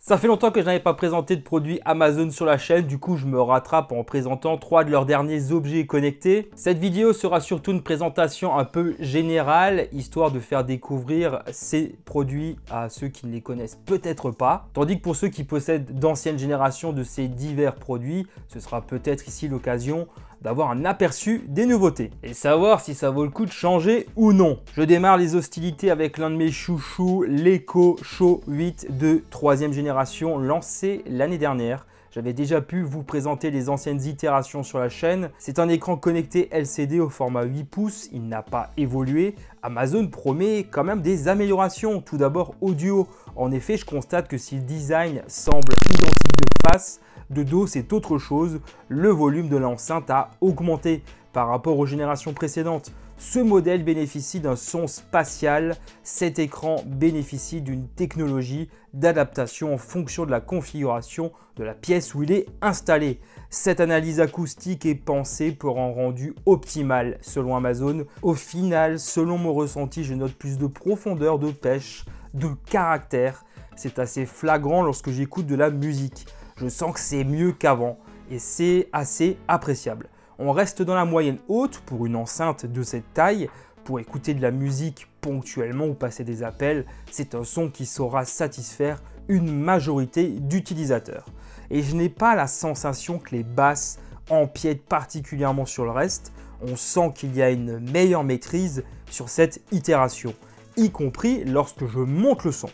Ça fait longtemps que je n'avais pas présenté de produits Amazon sur la chaîne, du coup je me rattrape en présentant 3 de leurs derniers objets connectés. Cette vidéo sera surtout une présentation un peu générale, histoire de faire découvrir ces produits à ceux qui ne les connaissent peut-être pas. Tandis que pour ceux qui possèdent d'anciennes générations de ces divers produits, ce sera peut-être ici l'occasion d'avoir un aperçu des nouveautés et savoir si ça vaut le coup de changer ou non. Je démarre les hostilités avec l'un de mes chouchous, l'Echo Show 8 de 3e génération lancé l'année dernière. J'avais déjà pu vous présenter les anciennes itérations sur la chaîne. C'est un écran connecté LCD au format 8 pouces, il n'a pas évolué. Amazon promet quand même des améliorations. Tout d'abord audio. En effet, je constate que si le design semble identique de face, de dos c'est autre chose. Le volume de l'enceinte a augmenté par rapport aux générations précédentes. Ce modèle bénéficie d'un son spatial. Cet écran bénéficie d'une technologie d'adaptation en fonction de la configuration de la pièce où il est installé. Cette analyse acoustique est pensée pour un rendu optimal selon Amazon. Au final, selon mon ressenti, je note plus de profondeur, de pêche, de caractère. C'est assez flagrant lorsque j'écoute de la musique. Je sens que c'est mieux qu'avant et c'est assez appréciable. On reste dans la moyenne haute pour une enceinte de cette taille. Pour écouter de la musique ponctuellement ou passer des appels, c'est un son qui saura satisfaire une majorité d'utilisateurs. Et je n'ai pas la sensation que les basses empiètent particulièrement sur le reste. On sent qu'il y a une meilleure maîtrise sur cette itération, y compris lorsque je monte le son.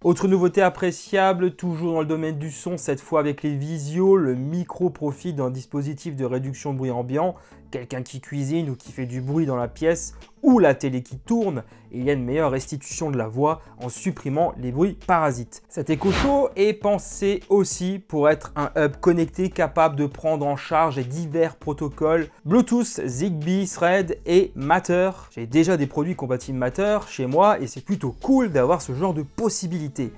Autre nouveauté appréciable, toujours dans le domaine du son, cette fois avec les visios, le micro profite d'un dispositif de réduction de bruit ambiant. Quelqu'un qui cuisine ou qui fait du bruit dans la pièce ou la télé qui tourne, et il y a une meilleure restitution de la voix en supprimant les bruits parasites. Cet Echo Show est pensé aussi pour être un hub connecté capable de prendre en charge divers protocoles Bluetooth, Zigbee, Thread et Matter. J'ai déjà des produits compatibles Matter chez moi et c'est plutôt cool d'avoir ce genre de possibilités.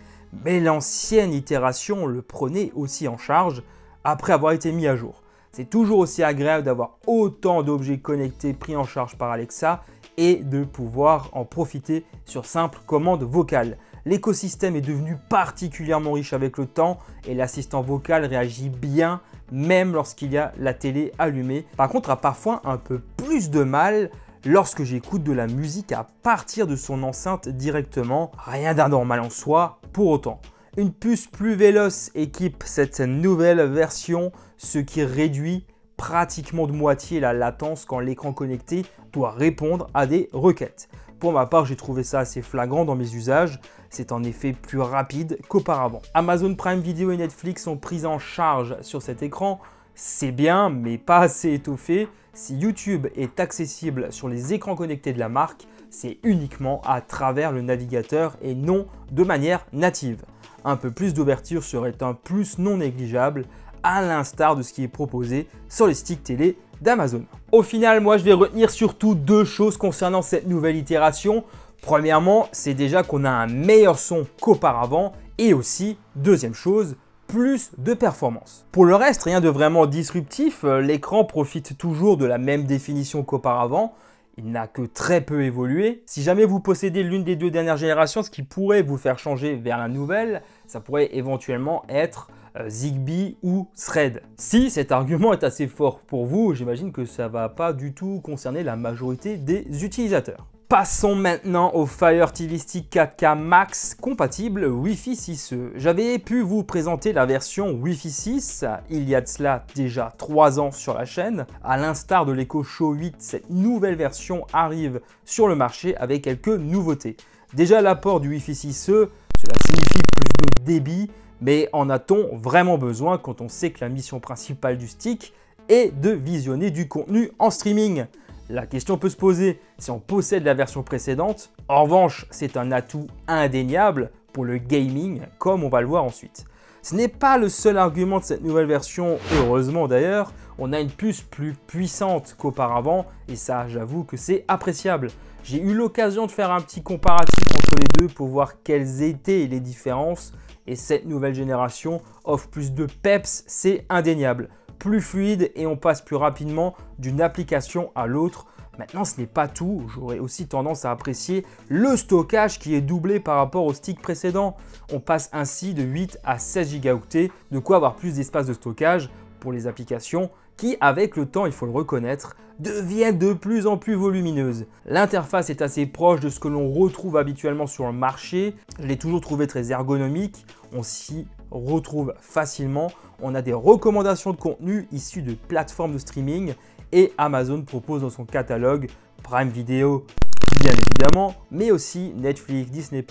Mais l'ancienne itération le prenait aussi en charge après avoir été mis à jour. C'est toujours aussi agréable d'avoir autant d'objets connectés pris en charge par Alexa et de pouvoir en profiter sur simple commande vocale. L'écosystème est devenu particulièrement riche avec le temps et l'assistant vocal réagit bien même lorsqu'il y a la télé allumée. Par contre, a parfois un peu plus de mal lorsque j'écoute de la musique à partir de son enceinte directement. Rien d'anormal en soi pour autant. Une puce plus véloce équipe cette nouvelle version, ce qui réduit pratiquement de moitié la latence quand l'écran connecté doit répondre à des requêtes. Pour ma part, j'ai trouvé ça assez flagrant dans mes usages. C'est en effet plus rapide qu'auparavant. Amazon Prime Video et Netflix sont prises en charge sur cet écran. C'est bien, mais pas assez étoffé. Si YouTube est accessible sur les écrans connectés de la marque, c'est uniquement à travers le navigateur et non de manière native. Un peu plus d'ouverture serait un plus non négligeable, à l'instar de ce qui est proposé sur les sticks télé d'Amazon. Au final, moi je vais retenir surtout deux choses concernant cette nouvelle itération. Premièrement, c'est déjà qu'on a un meilleur son qu'auparavant et aussi, deuxième chose, plus de performance. Pour le reste, rien de vraiment disruptif, l'écran profite toujours de la même définition qu'auparavant. Il n'a que très peu évolué. Si jamais vous possédez l'une des deux dernières générations, ce qui pourrait vous faire changer vers la nouvelle, ça pourrait éventuellement être Zigbee ou Thread. Si cet argument est assez fort pour vous, j'imagine que ça ne va pas du tout concerner la majorité des utilisateurs. Passons maintenant au Fire TV Stick 4K Max compatible Wi-Fi 6E. J'avais pu vous présenter la version Wi-Fi 6 il y a de cela déjà 3 ans sur la chaîne. À l'instar de l'Echo Show 8, cette nouvelle version arrive sur le marché avec quelques nouveautés. Déjà l'apport du Wi-Fi 6E, cela signifie plus de débit, mais en a-t-on vraiment besoin quand on sait que la mission principale du stick est de visionner du contenu en streaming ? La question peut se poser si on possède la version précédente. En revanche, c'est un atout indéniable pour le gaming, comme on va le voir ensuite. Ce n'est pas le seul argument de cette nouvelle version, heureusement d'ailleurs. On a une puce plus puissante qu'auparavant et ça, j'avoue que c'est appréciable. J'ai eu l'occasion de faire un petit comparatif entre les deux pour voir quelles étaient les différences et cette nouvelle génération offre plus de peps, c'est indéniable. Plus fluide et on passe plus rapidement d'une application à l'autre, Maintenant, ce n'est pas tout, j'aurais aussi tendance à apprécier le stockage qui est doublé par rapport au stick précédent. On passe ainsi de 8 à 16 Go, de quoi avoir plus d'espace de stockage pour les applications qui, avec le temps, il faut le reconnaître, deviennent de plus en plus volumineuses. L'interface est assez proche de ce que l'on retrouve habituellement sur le marché. Je l'ai toujours trouvé très ergonomique, on s'y retrouve facilement. On a des recommandations de contenu issues de plateformes de streaming et Amazon propose dans son catalogue Prime Video, bien évidemment, mais aussi Netflix, Disney+,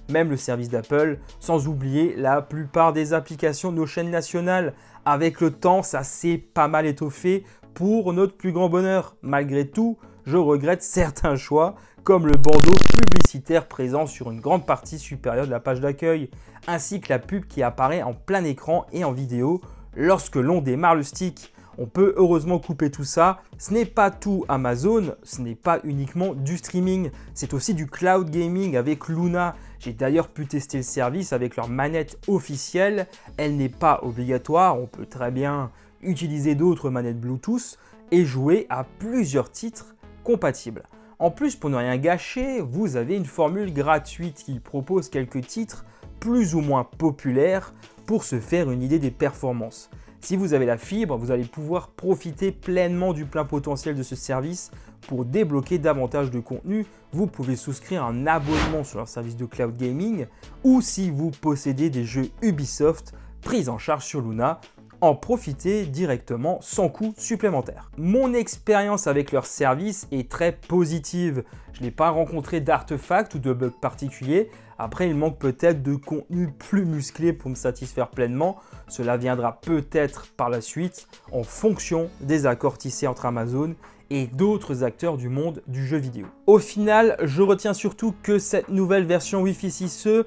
même le service d'Apple, sans oublier la plupart des applications de nos chaînes nationales. Avec le temps, ça s'est pas mal étoffé pour notre plus grand bonheur. Malgré tout, je regrette certains choix, comme le bandeau publicitaire présent sur une grande partie supérieure de la page d'accueil, ainsi que la pub qui apparaît en plein écran et en vidéo lorsque l'on démarre le stick. On peut heureusement couper tout ça. Ce n'est pas tout Amazon, ce n'est pas uniquement du streaming, c'est aussi du cloud gaming avec Luna. J'ai d'ailleurs pu tester le service avec leur manette officielle. Elle n'est pas obligatoire, on peut très bien utiliser d'autres manettes Bluetooth et jouer à plusieurs titres compatibles. En plus, pour ne rien gâcher, vous avez une formule gratuite qui propose quelques titres plus ou moins populaires pour se faire une idée des performances. Si vous avez la fibre, vous allez pouvoir profiter pleinement du plein potentiel de ce service. Pour débloquer davantage de contenu, vous pouvez souscrire un abonnement sur leur service de cloud gaming ou si vous possédez des jeux Ubisoft pris en charge sur Luna, en profiter directement sans coût supplémentaire. Mon expérience avec leur service est très positive. Je n'ai pas rencontré d'artefacts ou de bugs particuliers. Après, il manque peut-être de contenu plus musclé pour me satisfaire pleinement. Cela viendra peut-être par la suite en fonction des accords tissés entre Amazon et d'autres acteurs du monde du jeu vidéo. Au final, je retiens surtout que cette nouvelle version Wi-Fi 6E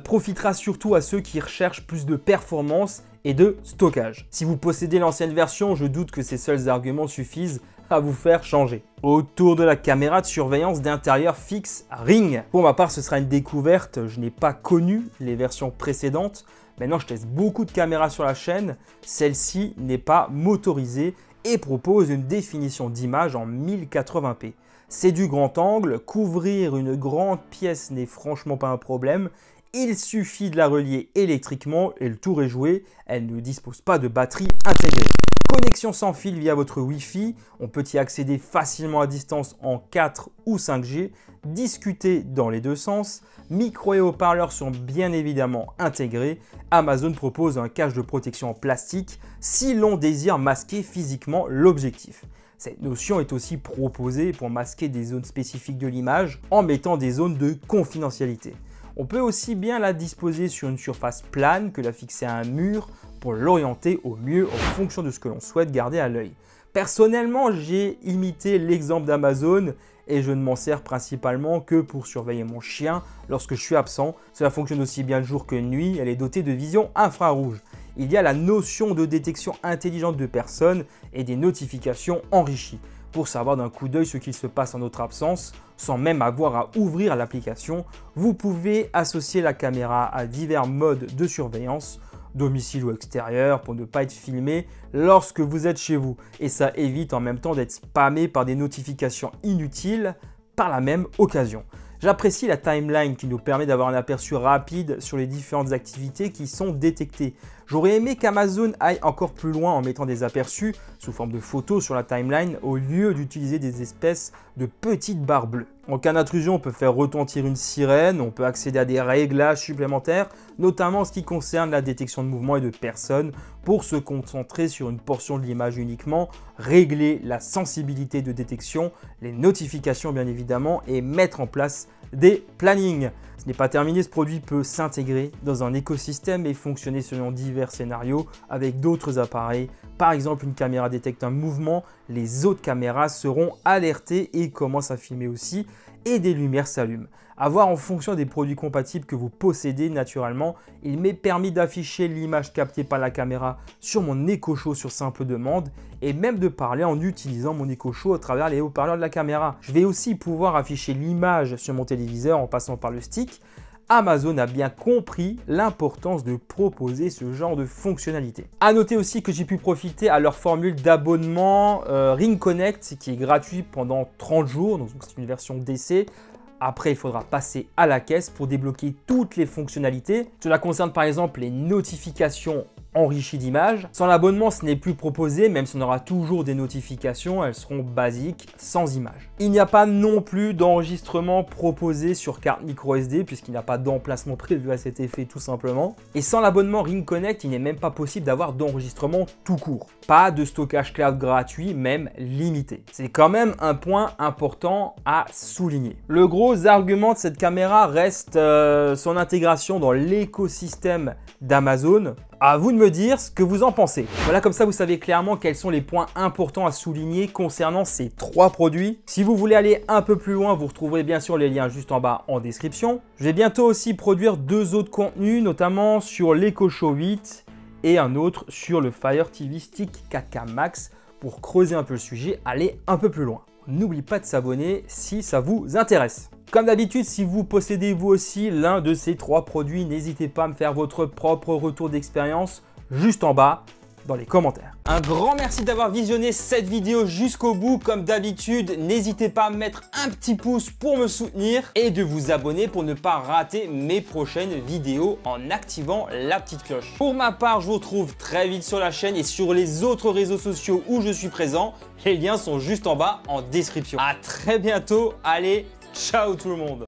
profitera surtout à ceux qui recherchent plus de performance et de stockage. Si vous possédez l'ancienne version, je doute que ces seuls arguments suffisent à vous faire changer. Autour de la caméra de surveillance d'intérieur fixe Ring. Pour ma part, ce sera une découverte. Je n'ai pas connu les versions précédentes. Maintenant, je teste beaucoup de caméras sur la chaîne. Celle-ci n'est pas motorisée et propose une définition d'image en 1080p. C'est du grand angle. Couvrir une grande pièce n'est franchement pas un problème. Il suffit de la relier électriquement et le tour est joué. Elle ne dispose pas de batterie intégrée. Connexion sans fil via votre Wi-Fi. On peut y accéder facilement à distance en 4 ou 5G. Discuter dans les deux sens. Micro et haut-parleurs sont bien évidemment intégrés. Amazon propose un cache de protection en plastique si l'on désire masquer physiquement l'objectif. Cette notion est aussi proposée pour masquer des zones spécifiques de l'image en mettant des zones de confidentialité. On peut aussi bien la disposer sur une surface plane que la fixer à un mur pour l'orienter au mieux en fonction de ce que l'on souhaite garder à l'œil. Personnellement, j'ai imité l'exemple d'Amazon et je ne m'en sers principalement que pour surveiller mon chien lorsque je suis absent. Cela fonctionne aussi bien le jour que de nuit, elle est dotée de vision infrarouge. Il y a la notion de détection intelligente de personnes et des notifications enrichies pour savoir d'un coup d'œil ce qu'il se passe en notre absence, sans même avoir à ouvrir l'application. Vous pouvez associer la caméra à divers modes de surveillance, domicile ou extérieur, pour ne pas être filmé lorsque vous êtes chez vous. Et ça évite en même temps d'être spammé par des notifications inutiles par la même occasion. J'apprécie la timeline qui nous permet d'avoir un aperçu rapide sur les différentes activités qui sont détectées. J'aurais aimé qu'Amazon aille encore plus loin en mettant des aperçus sous forme de photos sur la timeline au lieu d'utiliser des espèces de petites barres bleues. En cas d'intrusion, on peut faire retentir une sirène, on peut accéder à des réglages supplémentaires, notamment en ce qui concerne la détection de mouvements et de personnes, pour se concentrer sur une portion de l'image uniquement, régler la sensibilité de détection, les notifications bien évidemment, et mettre en place des plannings. Ce n'est pas terminé, ce produit peut s'intégrer dans un écosystème et fonctionner selon divers scénarios avec d'autres appareils. Par exemple, une caméra détecte un mouvement, les autres caméras seront alertées et commencent à filmer aussi et des lumières s'allument. À voir en fonction des produits compatibles que vous possédez naturellement, il m'est permis d'afficher l'image captée par la caméra sur mon Echo Show sur simple demande et même de parler en utilisant mon Echo Show à travers les haut-parleurs de la caméra. Je vais aussi pouvoir afficher l'image sur mon téléviseur en passant par le stick Amazon a bien compris l'importance de proposer ce genre de fonctionnalité. A noter aussi que j'ai pu profiter à leur formule d'abonnement Ring Connect qui est gratuit pendant 30 jours, donc c'est une version d'essai. Après, il faudra passer à la caisse pour débloquer toutes les fonctionnalités. Cela concerne par exemple les notifications enrichies d'images. Sans l'abonnement, ce n'est plus proposé, même si on aura toujours des notifications, elles seront basiques, sans images. Il n'y a pas non plus d'enregistrement proposé sur carte micro SD, puisqu'il n'y a pas d'emplacement prévu à cet effet tout simplement. Et sans l'abonnement Ring Connect, il n'est même pas possible d'avoir d'enregistrement tout court. Pas de stockage cloud gratuit, même limité. C'est quand même un point important à souligner. Le gros argument de cette caméra reste son intégration dans l'écosystème d'Amazon. À vous de me dire ce que vous en pensez. Voilà, comme ça vous savez clairement quels sont les points importants à souligner concernant ces 3 produits. Si vous voulez aller un peu plus loin, vous retrouverez bien sûr les liens juste en bas en description. Je vais bientôt aussi produire 2 autres contenus, notamment sur l'Echo Show 8 et un autre sur le Fire TV Stick 4K Max pour creuser un peu le sujet, aller un peu plus loin. N'oubliez pas de s'abonner si ça vous intéresse. Comme d'habitude, si vous possédez vous aussi l'un de ces 3 produits, n'hésitez pas à me faire votre propre retour d'expérience juste en bas dans les commentaires. Un grand merci d'avoir visionné cette vidéo jusqu'au bout. Comme d'habitude, n'hésitez pas à mettre un petit pouce pour me soutenir et de vous abonner pour ne pas rater mes prochaines vidéos en activant la petite cloche. Pour ma part, je vous retrouve très vite sur la chaîne et sur les autres réseaux sociaux où je suis présent. Les liens sont juste en bas en description. À très bientôt. Allez, ciao tout le monde!